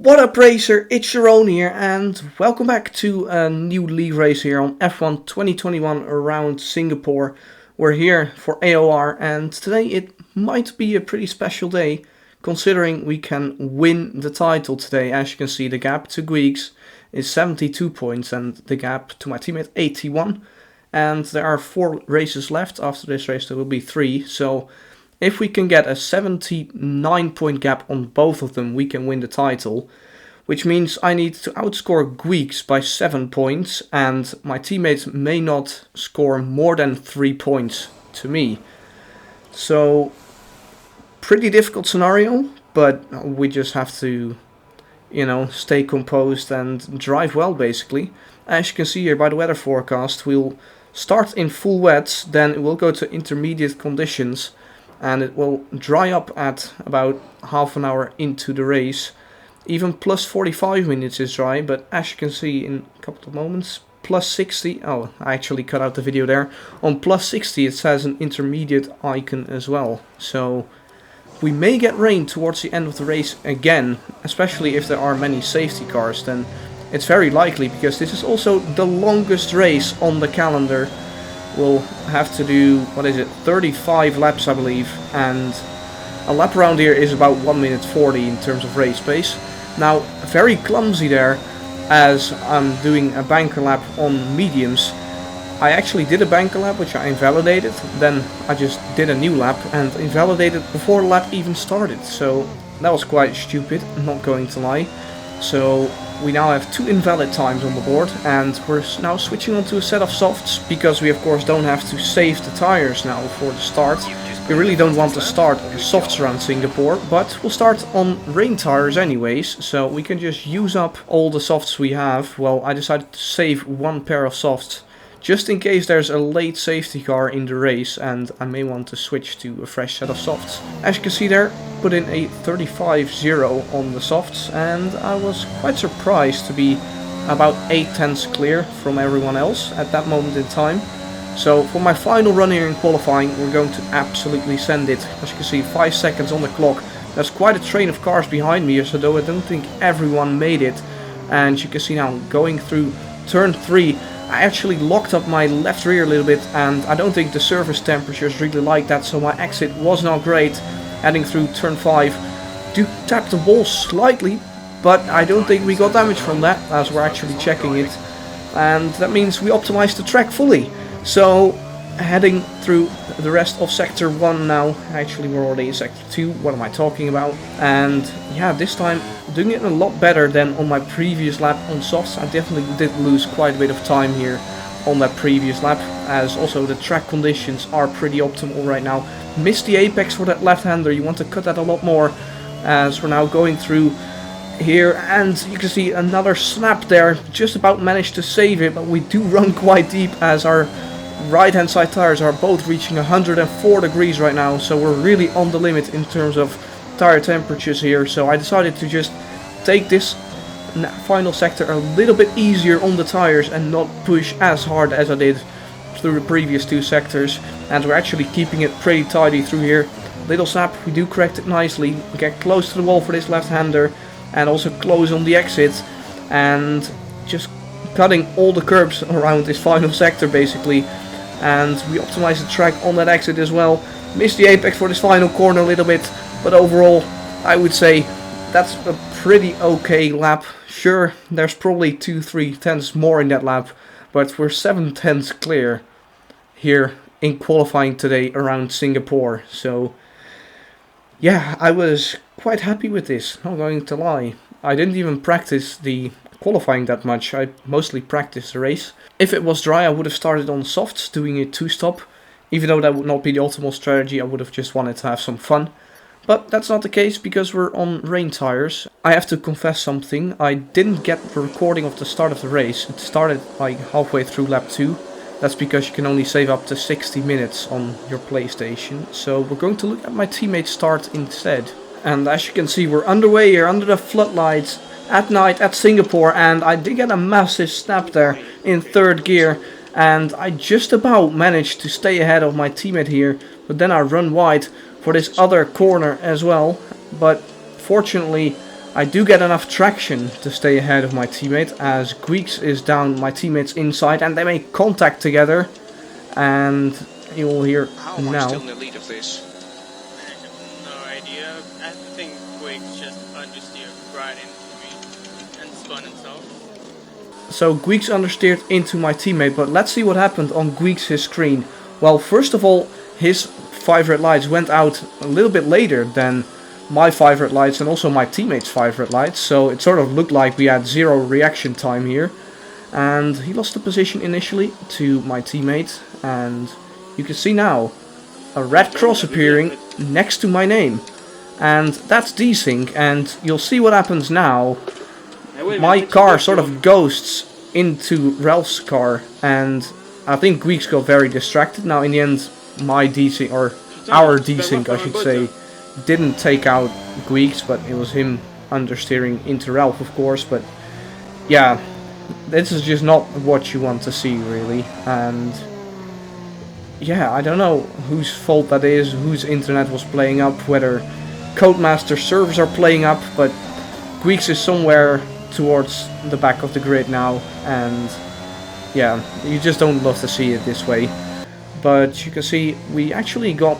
What up, racer? ItsJerone here, and welcome back to a new league race here on F1 2021 around Singapore. We're here for AOR, and today it might be a pretty special day, considering we can win the title today. As you can see, the gap to Greeks is 72 points, and the gap to my teammate 81. And there are 4 races left. After this race, there will be 3. So if we can get a 79 point gap on both of them, we can win the title. Which means I need to outscore Greeks by 7 points, and my teammates may not score more than 3 points to me. So, pretty difficult scenario, but we just have to, stay composed and drive well, basically. As you can see here by the weather forecast, we'll start in full wet, then it will go to intermediate conditions, and it will dry up at about half an hour into the race. Even plus 45 minutes is dry, but as you can see in a couple of moments, plus 60, oh, I actually cut out the video there. On plus 60 it says an intermediate icon as well. So we may get rain towards the end of the race again, especially if there are many safety cars. Then it's very likely, because this is also the longest race on the calendar. We'll have to do, 35 laps I believe, and a lap around here is about 1 minute 40 in terms of race pace. Now, very clumsy there, as I'm doing a banker lap on mediums. I actually did a banker lap, which I invalidated, then I just did a new lap and invalidated before the lap even started. So that was quite stupid, I'm not going to lie. So we now have 2 invalid times on the board, and we're now switching on to a set of softs, because we of course don't have to save the tires now for the start. We really don't want to start on softs around Singapore, but we'll start on rain tires anyways, so we can just use up all the softs we have. Well, I decided to save 1 pair of softs, just in case there's a late safety car in the race and I may want to switch to a fresh set of softs. As you can see there, put in a 35.0 on the softs, and I was quite surprised to be about 8/10ths clear from everyone else at that moment in time. So for my final run here in qualifying, we're going to absolutely send it. As you can see, 5 seconds on the clock. There's quite a train of cars behind me, so though I don't think everyone made it. And you can see now, going through turn 3, I actually locked up my left rear a little bit, and I don't think the surface temperatures really like that, so my exit was not great. Heading through turn 5, do tap the wall slightly, but I don't think we got damage from that, as we're actually checking it. And that means we optimized the track fully. So, heading through the rest of Sector 1 now. Actually, we're already in Sector 2, what am I talking about? And yeah, this time doing it a lot better than on my previous lap on softs. I definitely did lose quite a bit of time here on that previous lap, as also the track conditions are pretty optimal right now. Missed the apex for that left-hander, you want to cut that a lot more, as we're now going through here, and you can see another snap there. Just about managed to save it, but we do run quite deep, as our right hand side tires are both reaching 104 degrees right now, so we're really on the limit in terms of tire temperatures here. So I decided to just take this final sector a little bit easier on the tires and not push as hard as I did through the previous 2 sectors, and we're actually keeping it pretty tidy through here. Little snap, we do correct it nicely, we get close to the wall for this left-hander, and also close on the exit, and just cutting all the curbs around this final sector basically. And we optimize the track on that exit as well. Missed the apex for this final corner a little bit, but overall I would say that's a pretty okay lap. Sure, there's probably 2-3 tenths more in that lap, but we're 7/10ths clear here in qualifying today around Singapore. So yeah, I was quite happy with this, not going to lie. I didn't even practice the qualifying that much, I mostly practiced the race. If it was dry, I would have started on softs, doing a 2-stop. Even though that would not be the optimal strategy, I would have just wanted to have some fun. But that's not the case, because we're on rain tires. I have to confess something, I didn't get the recording of the start of the race. It started like halfway through lap 2. That's because you can only save up to 60 minutes on your PlayStation. So we're going to look at my teammate's start instead. And as you can see, we're underway here under the floodlights at night at Singapore, and I did get a massive snap there in 3rd gear, and I just about managed to stay ahead of my teammate here, but then I run wide for this other corner as well. But fortunately I do get enough traction to stay ahead of my teammate, as Greeks is down my teammate's inside, and they make contact together, and you will hear now. Still in the lead of this? I have no idea. I think Greeks just understeered right into me and spun himself. So Greeks understeered into my teammate, but let's see what happened on Greeks' screen. Well, first of all, his 5 red lights went out a little bit later than my 5 red lights and also my teammate's 5 red lights, so it sort of looked like we had 0 reaction time here. And he lost the position initially to my teammate, and you can see now a red cross appearing next to my name. And that's desync, and you'll see what happens now. My car sort of ghosts into Ralph's car, and I think Greeks got very distracted. Now in the end, my desync, or our desync I should say, didn't take out Greeks, but it was him understeering into Ralph, of course. But yeah, this is just not what you want to see, really. And yeah, I don't know whose fault that is, whose internet was playing up, whether Codemaster servers are playing up, but Greeks is somewhere towards the back of the grid now, and yeah, you just don't love to see it this way. But you can see we actually got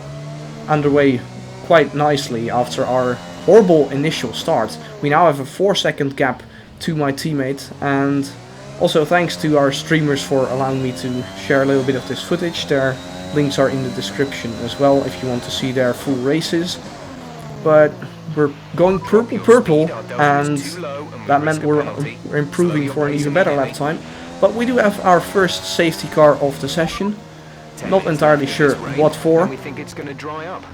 underway quite nicely after our horrible initial start. We now have a 4-second gap to my teammate, and also thanks to our streamers for allowing me to share a little bit of this footage. Their links are in the description as well if you want to see their full races. But we're going purple, and that meant we're improving for an even better lap time. But we do have our first safety car of the session. Not entirely sure what for. We think it's going to dry up.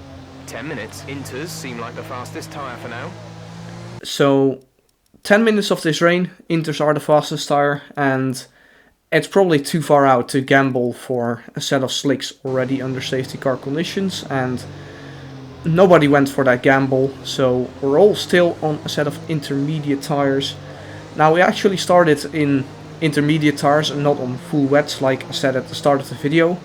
10 minutes. Inters seem like the fastest tyre for now. So 10 minutes of this rain, Inters are the fastest tyre, and it's probably too far out to gamble for a set of slicks already under safety car conditions, and nobody went for that gamble, so we're all still on a set of intermediate tyres. Now we actually started in intermediate tyres and not on full wets like I said at the start of the video.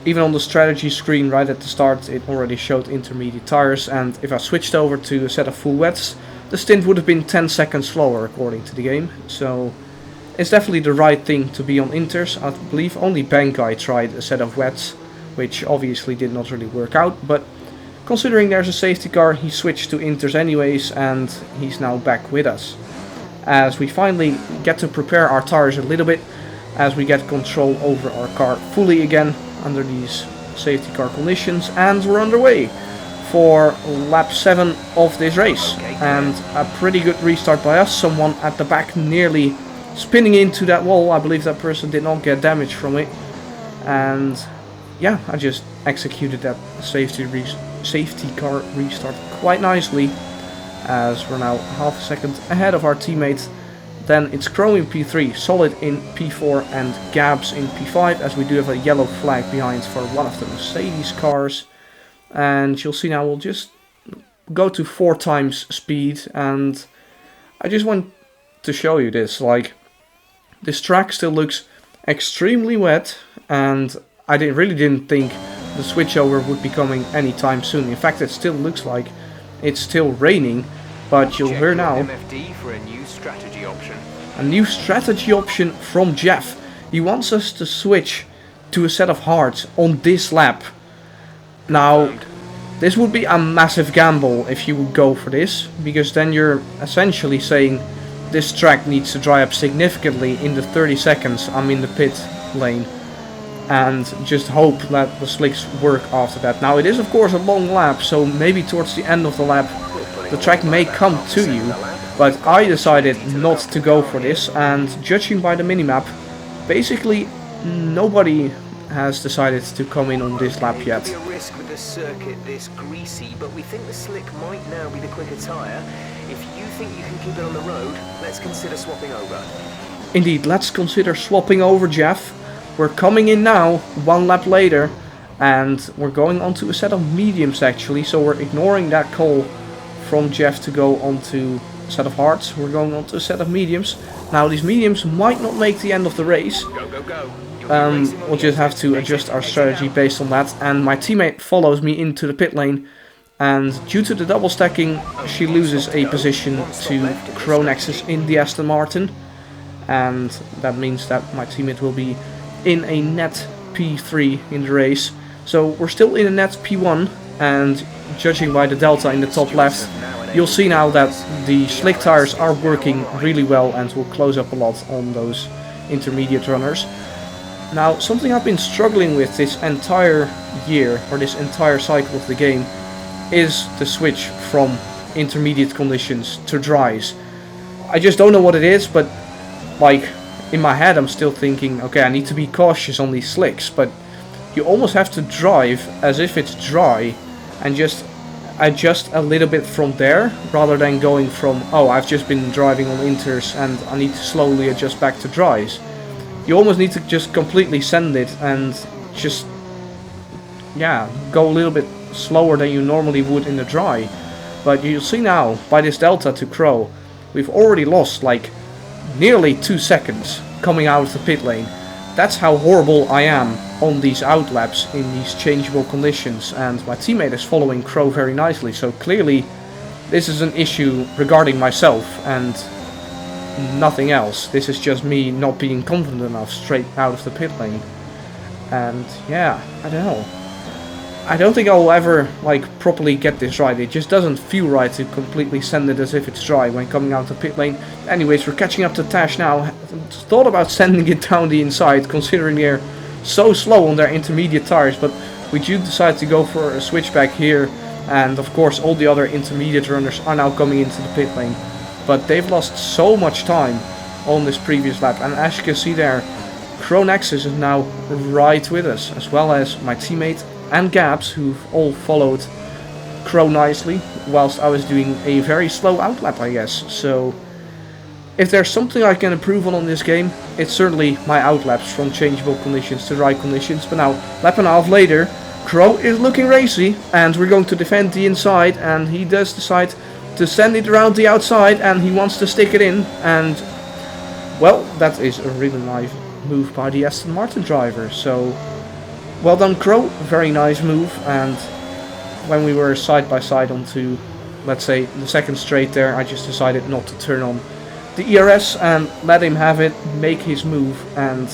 Even on the strategy screen right at the start it already showed intermediate tyres, and if I switched over to a set of full wets, the stint would have been 10 seconds slower according to the game. So it's definitely the right thing to be on inters. I believe only Bankai tried a set of wets, which obviously did not really work out, but considering there's a safety car, he switched to inters anyways, and he's now back with us. As we finally get to prepare our tires a little bit, as we get control over our car fully again under these safety car conditions, and we're underway for lap 7 of this race. And a pretty good restart by us. Someone at the back nearly spinning into that wall. I believe that person did not get damage from it. And yeah, I just executed that safety car restart quite nicely, as we're now half a second ahead of our teammates. Then it's Chrome in P3, Solid in P4 and Gabs in P5, as we do have a yellow flag behind for one of the Mercedes cars. And you'll see now we'll just go to 4 times speed, and I just want to show you this. Like, this track still looks extremely wet, and I really didn't think the switchover would be coming anytime soon. In fact, it still looks like it's still raining, but you'll hear now MFD for a new strategy option. A new strategy option from Jeff. He wants us to switch to a set of hards on this lap. Now, this would be a massive gamble if you would go for this, because then you're essentially saying this track needs to dry up significantly in the 30 seconds I'm in the pit lane, and just hope that the slicks work after that. Now, it is of course a long lap, so maybe towards the end of the lap the track may come to you, but I decided not to go for this, and judging by the minimap, basically nobody has decided to come in on this lap yet. There may be a risk with the circuit this greasy, but we think the slick might now be the quicker tyre. If you think you can keep it on the road, let's consider swapping over. Indeed, let's consider swapping over, Jeff. We're coming in now, 1 lap later, and we're going onto a set of mediums actually, so we're ignoring that call from Jeff to go onto a set of hards. We're going onto a set of mediums. Now, these mediums might not make the end of the race. Go, go, go. We'll just have to adjust our strategy based on that, and my teammate follows me into the pit lane, and due to the double stacking she loses a position to Cronexus in the Aston Martin, and that means that my teammate will be in a net P3 in the race. So we're still in a net P1, and judging by the delta in the top left, you'll see now that the slick tires are working really well and will close up a lot on those intermediate runners. Now, something I've been struggling with this entire year, or this entire cycle of the game, is the switch from intermediate conditions to dries. I just don't know what it is, but like in my head I'm still thinking, okay, I need to be cautious on these slicks, but you almost have to drive as if it's dry and just adjust a little bit from there, rather than going from, oh, I've just been driving on inters and I need to slowly adjust back to dries. You almost need to just completely send it and just, yeah, go a little bit slower than you normally would in the dry. But you'll see now, by this delta to Crow, we've already lost like nearly 2 seconds coming out of the pit lane. That's how horrible I am on these out laps in these changeable conditions, and my teammate is following Crow very nicely, so clearly this is an issue regarding myself and nothing else. This is just me not being confident enough straight out of the pit lane. And yeah, I don't know. I don't think I'll ever like properly get this right. It just doesn't feel right to completely send it as if it's dry when coming out the pit lane. Anyways, we're catching up to Tash now. Thought about sending it down the inside, considering they're so slow on their intermediate tires, but we do decide to go for a switchback here, and of course all the other intermediate runners are now coming into the pit lane. But they've lost so much time on this previous lap, and as you can see there, Cronexus is now right with us, as well as my teammate and Gabs, who've all followed Crow nicely, whilst I was doing a very slow outlap, I guess. So if there's something I can improve on this game, it's certainly my outlaps from changeable conditions to dry conditions. But now, lap and a half later, Crow is looking racy, and we're going to defend the inside, and he does decide to send it around the outside, and he wants to stick it in, and well, that is a really nice move by the Aston Martin driver. So well done, Crow, very nice move. And when we were side by side onto, let's say, the second straight there, I just decided not to turn on the ERS and let him have it, make his move, and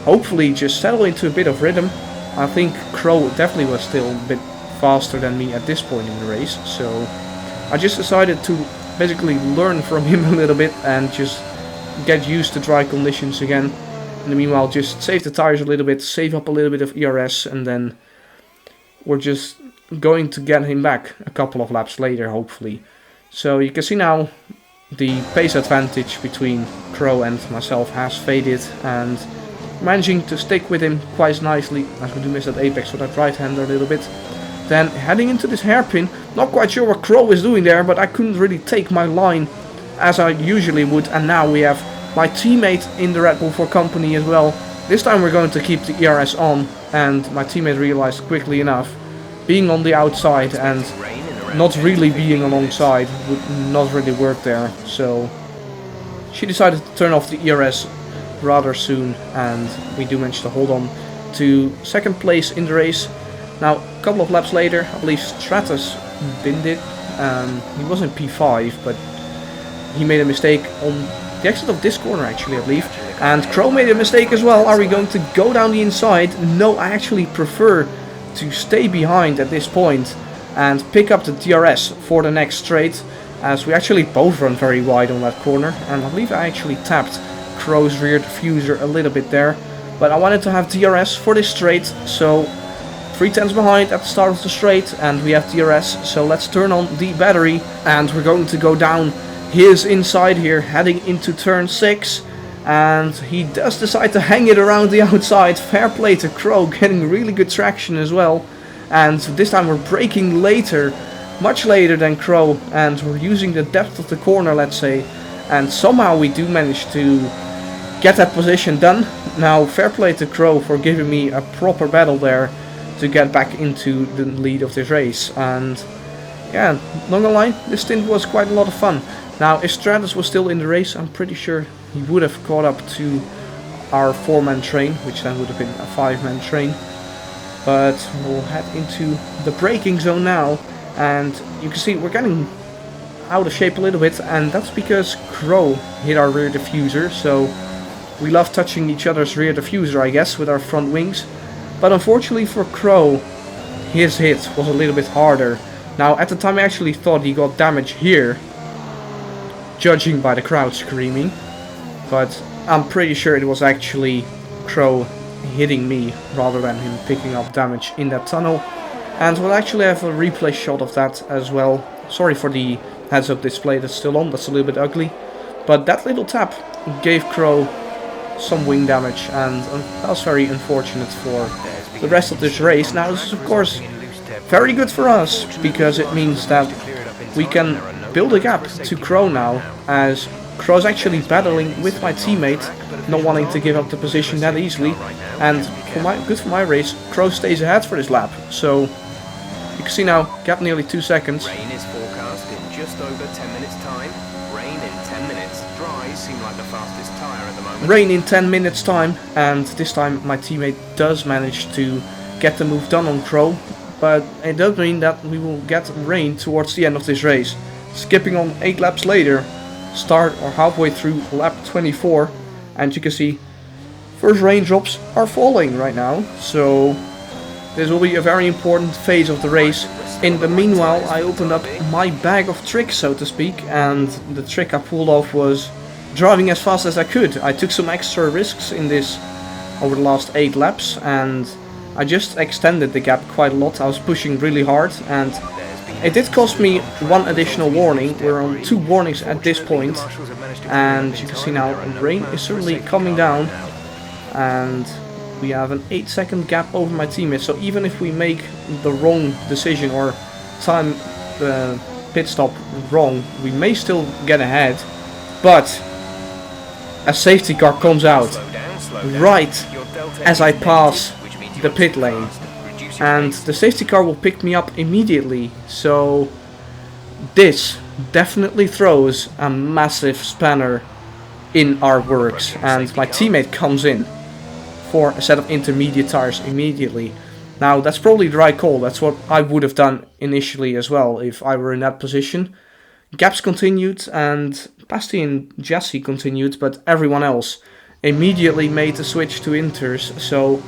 hopefully just settle into a bit of rhythm. I think Crow definitely was still a bit faster than me at this point in the race, so I just decided to basically learn from him a little bit and just get used to dry conditions again. In the meanwhile, just save the tires a little bit, save up a little bit of ERS, and then we're just going to get him back a couple of laps later, hopefully. So you can see now the pace advantage between Crow and myself has faded, and managing to stick with him quite nicely, as we do miss that apex with that right hander a little bit. Then heading into this hairpin, not quite sure what Crow is doing there, but I couldn't really take my line as I usually would, and now we have my teammate in the Red Bull for company as well. This time we're going to keep the ERS on, and my teammate realized quickly enough, being on the outside and not really being alongside would not really work there. So she decided to turn off the ERS rather soon, and we do manage to hold on to second place in the race. Now, a couple of laps later, I believe Stratus binned it. He was in P5, but he made a mistake on the exit of this corner, actually, I believe. And Crow made a mistake as well. Are we going to go down the inside? No, I actually prefer to stay behind at this point and pick up the DRS for the next straight, as we actually both run very wide on that corner. And I believe I actually tapped Crow's rear diffuser a little bit there. But I wanted to have DRS for this straight, so 3/10 behind at the start of the straight, and we have DRS. So let's turn on the battery, and we're going to go down his inside here, heading into turn 6, and he does decide to hang it around the outside. Fair play to Crow, getting really good traction as well, and this time we're braking later, much later than Crow, and we're using the depth of the corner, let's say, and somehow we do manage to get that position done. Now, fair play to Crow for giving me a proper battle there to get back into the lead of this race, and yeah, not gonna lie, this stint was quite a lot of fun. Now, if Stratus was still in the race, I'm pretty sure he would have caught up to our 4-man train, which then would have been a 5-man train. But we'll head into the braking zone now, And you can see we're getting out of shape a little bit, and that's because Crow hit our rear diffuser, so we love touching each other's rear diffuser, I guess, with our front wings. But unfortunately for Crow, his hit was a little bit harder. Now, at the time I actually thought he got damage here, judging by the crowd screaming, but I'm pretty sure it was actually Crow hitting me rather than him picking up damage in that tunnel. And we'll actually have a replay shot of that as well. Sorry for the heads up display that's still on, that's a little bit ugly. But that little tap gave Crow some wing damage, and that was very unfortunate for the rest of this race. Now this is of course very good for us, because it means that we can build a gap to Crow now, as Crow's actually battling with my teammate, not wanting to give up the position that easily. And good for my race, Crow stays ahead for this lap. So you can see now, gap nearly 2 seconds. Rain is forecast in just over 10 minutes time. Rain in 10 minutes. Dries seem like the fastest tyre at the moment. Rain in 10 minutes time, and this time my teammate does manage to get the move done on Crow. But it does mean that we will get rain towards the end of this race. Skipping on 8 laps later, start or halfway through lap 24, and you can see first raindrops are falling right now. So this will be a very important phase of the race. In the meanwhile, I opened up my bag of tricks, so to speak, and the trick I pulled off was driving as fast as I could. I took some extra risks in this over the last 8 laps, and I just extended the gap quite a lot. I was pushing really hard, and it did cost me 1 additional warning. We're on 2 warnings at this point, and you can see now rain is certainly coming down, and we have an 8-second gap over my teammates. So even if we make the wrong decision or time the pit stop wrong, we may still get ahead. But a safety car comes out right as I pass the pit lane, and the safety car will pick me up immediately. So this definitely throws a massive spanner in our works, and my teammate comes in for a set of intermediate tires immediately. Now that's probably the right call. That's what I would have done initially as well if I were in that position. Gaps continued, and Basti and Jesse continued, but everyone else immediately made the switch to inters. So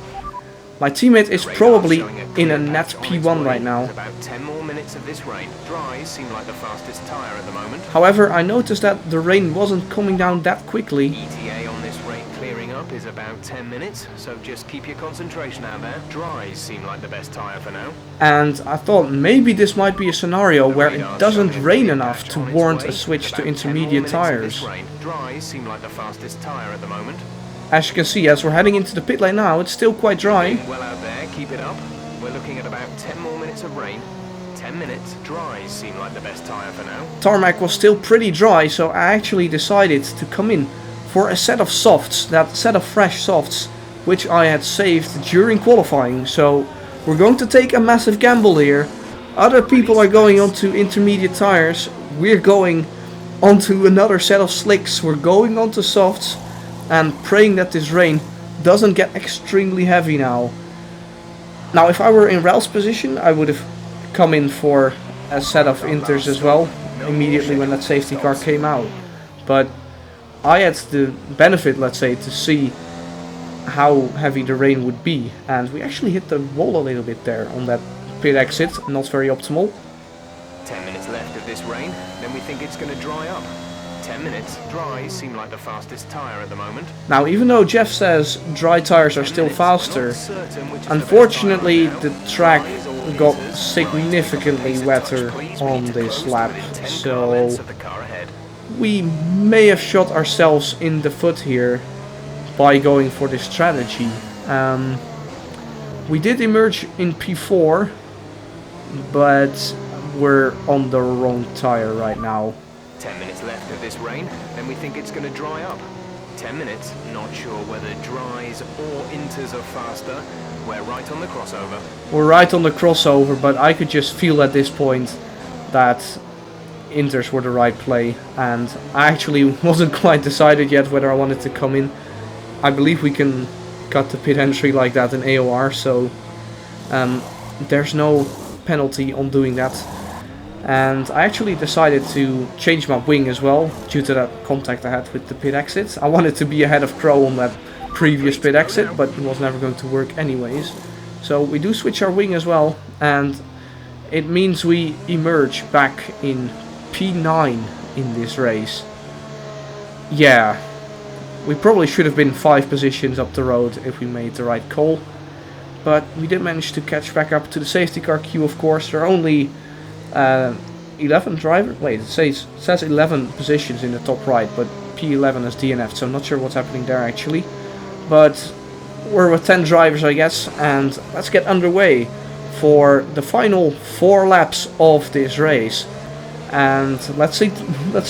my teammate is probably in a net P1 right now. About 10 more minutes of this rain. Dries seem like the fastest tyre at the moment. However, I noticed that the rain wasn't coming down that quickly. ETA on this rain clearing up is about 10 minutes, so just keep your concentration out there. Dries seem like the best tyre for now. And I thought maybe this might be a scenario where it doesn't rain enough to warrant a switch to intermediate tires. Dries seem like the fastest tyre at the moment. As you can see, as we're heading into the pit lane now, it's still quite dry. Well out there, keep it up. We're looking at about 10 more minutes of rain. 10 minutes. Dries seem like the best tyre for now. Tarmac was still pretty dry, so I actually decided to come in for a set of softs, that set of fresh softs, which I had saved during qualifying. So we're going to take a massive gamble here. Other people are going onto intermediate tires. We're going onto another set of slicks. We're going onto softs, and praying that this rain doesn't get extremely heavy now. Now, if I were in Ralph's position, I would have come in for a set of inters as well, immediately when that safety car came out. But I had the benefit, let's say, to see how heavy the rain would be, and we actually hit the wall a little bit there on that pit exit, not very optimal. 10 minutes left of this rain, then we think it's going to dry up. 10 minutes. Dries seem like the fastest tyre at the moment. Now, even though Jeff says dry tires are still faster, unfortunately the track got significantly wetter on this lap, so we may have shot ourselves in the foot here by going for this strategy. We did emerge in P4, but we're on the wrong tire right now. 10 minutes left of this rain, then we think it's going to dry up. 10 minutes, not sure whether dries or inters are faster. We're right on the crossover. We're right on the crossover, but I could just feel at this point that inters were the right play, and I actually wasn't quite decided yet whether I wanted to come in. I believe we can cut the pit entry like that in AOR, so there's no penalty on doing that. And I actually decided to change my wing as well, due to that contact I had with the pit exit. I wanted to be ahead of Crow on that previous pit exit, but it was never going to work anyways. So we do switch our wing as well, and it means we emerge back in P9 in this race. Yeah, we probably should have been 5 positions up the road if we made the right call. But we did manage to catch back up to the safety car queue, of course. There are only 11 drivers. Wait, it says 11 positions in the top right, but P11 is DNF'd, so I'm not sure what's happening there actually. But we're with 10 drivers, I guess, and let's get underway for the final 4 laps of this race. And let's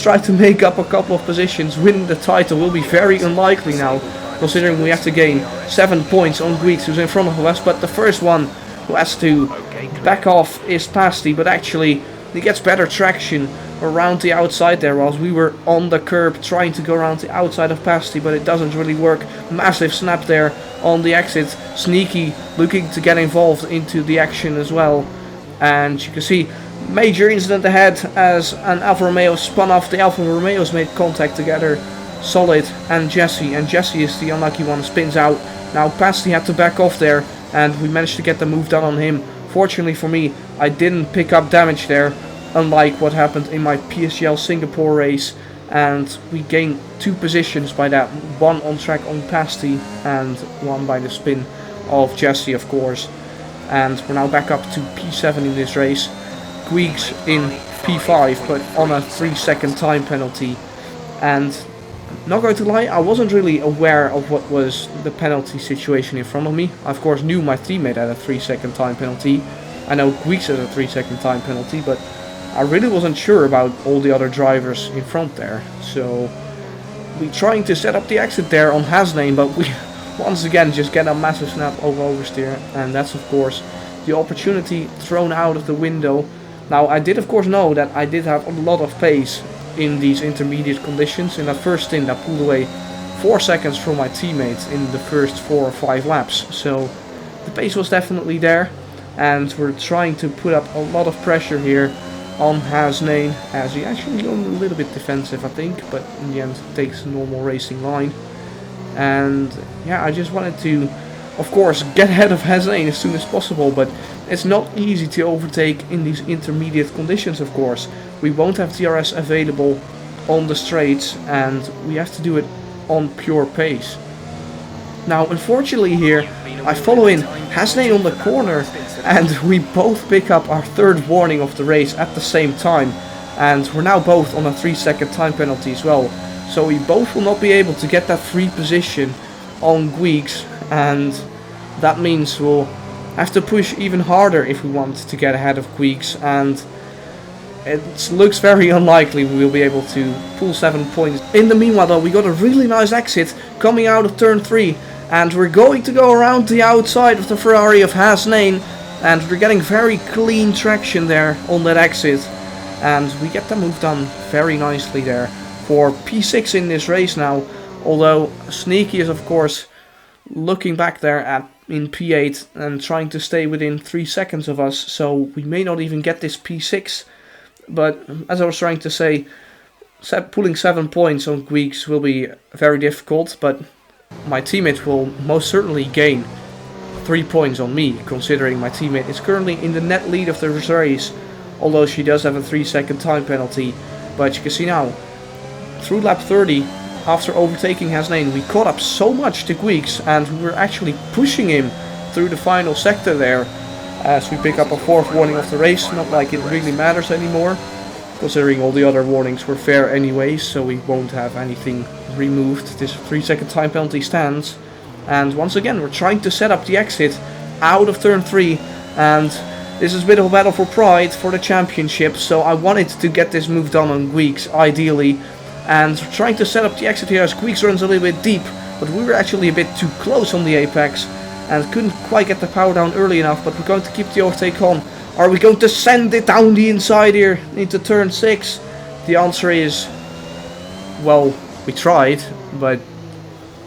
try to make up a couple of positions. Winning the title will be very unlikely now, considering we have to gain 7 points on Greeks, who's in front of us. But the first one who has to back off is Pasty, but actually he gets better traction around the outside there, whilst we were on the curb trying to go around the outside of Pasty, but it doesn't really work. Massive snap there on the exit. Sneaky looking to get involved into the action as well. And you can see major incident ahead as an Alfa Romeo spun off. The Alfa Romeos made contact together. Solid and Jesse is the unlucky one, spins out. Now Pasty had to back off there, and we managed to get the move done on him. Fortunately for me, I didn't pick up damage there, unlike what happened in my PSGL Singapore race, and we gained 2 positions by that. 1 on track on Pasty and 1 by the spin of Jesse, of course. And we're now back up to P7 in this race. Guigs in P5, but on a 3-second time penalty. And not going to lie, I wasn't really aware of what was the penalty situation in front of me. I of course knew my teammate had a 3-second time penalty. I know Guigs had a 3-second time penalty, but I really wasn't sure about all the other drivers in front there. So we trying to set up the exit there on Hasnane, but we once again just get a massive snap over oversteer, and that's of course the opportunity thrown out of the window. Now I did of course know that I did have a lot of pace in these intermediate conditions. In that first stint I pulled away 4 seconds from my teammates in the first 4 or 5 laps, so the pace was definitely there, and we're trying to put up a lot of pressure here on Hasnane, as he actually went a little bit defensive I think, but in the end takes a normal racing line. And yeah, I just wanted to of course get ahead of Hasnane as soon as possible, but it's not easy to overtake in these intermediate conditions of course. We won't have DRS available on the straights, and we have to do it on pure pace. Now unfortunately here I follow in Hasnane on the corner, and we both pick up our 3rd warning of the race at the same time, and we're now both on a 3-second time penalty as well. So we both will not be able to get that free position on Guigs, and that means we'll have to push even harder if we want to get ahead of Guigs, and it looks very unlikely we'll be able to pull 7 points. In the meanwhile though, we got a really nice exit coming out of turn 3, and we're going to go around the outside of the Ferrari of Hasnane, and we're getting very clean traction there on that exit, and we get the move done very nicely there for P6 in this race now. Although Sneaky is of course looking back there at in P8 and trying to stay within 3 seconds of us, so we may not even get this P6. But as I was trying to say, pulling 7 points on Guigs will be very difficult, but my teammate will most certainly gain 3 points on me, considering my teammate is currently in the net lead of the race, although she does have a 3-second time penalty. But you can see now, through lap 30, after overtaking Hasnane, we caught up so much to Guigs, and we were actually pushing him through the final sector there, as we pick up a 4th warning of the race. Not like it really matters anymore, considering all the other warnings were fair anyways, so we won't have anything removed. This 3-second time penalty stands, and once again we're trying to set up the exit out of turn 3, and this is a bit of a battle for pride for the championship, so I wanted to get this move done on Guigs ideally, and trying to set up the exit here as Guigs runs a little bit deep, but we were actually a bit too close on the apex and couldn't quite get the power down early enough. But we're going to keep the overtake on. Are we going to send it down the inside here into turn 6? The answer is, well, we tried, but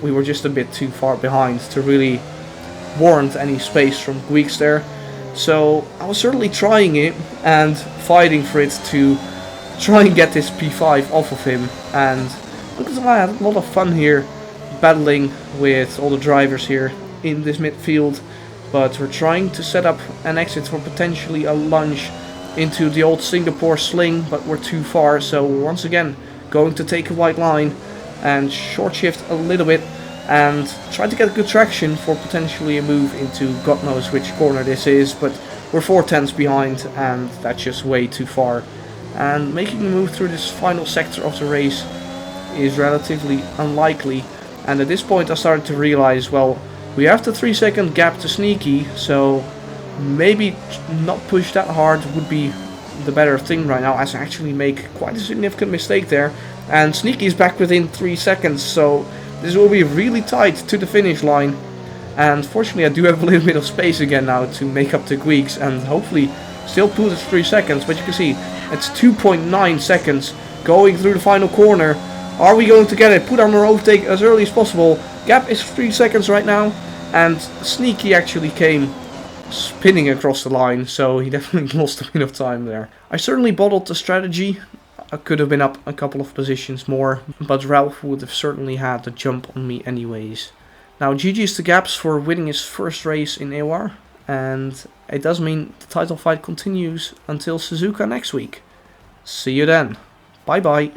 we were just a bit too far behind to really warrant any space from Guigs there. So I was certainly trying it and fighting for it to try and get this P5 off of him, and because I had a lot of fun here battling with all the drivers here in this midfield, but we're trying to set up an exit for potentially a lunge into the old Singapore sling, but we're too far, so we're once again going to take a white line and short shift a little bit and try to get good traction for potentially a move into God knows which corner this is, but we're 4/10ths behind and that's just way too far. And making a move through this final sector of the race is relatively unlikely, and at this point I started to realize, well, we have the 3-second gap to Sneaky, so maybe not push that hard would be the better thing right now, as I actually make quite a significant mistake there, and Sneaky is back within 3 seconds, so this will be really tight to the finish line. And fortunately I do have a little bit of space again now to make up the Greeks and hopefully still put it 3 seconds, but you can see it's 2.9 seconds going through the final corner. Are we going to get it? Put on our overtake as early as possible. Gap is 3 seconds right now, and Sneaky actually came spinning across the line, so he definitely lost a bit of time there. I certainly bottled the strategy. I could have been up a couple of positions more, but Ralph would have certainly had the jump on me anyways. Now GG's to Gaps for winning his first race in AOR, and it does mean the title fight continues until Suzuka next week. See you then. Bye bye.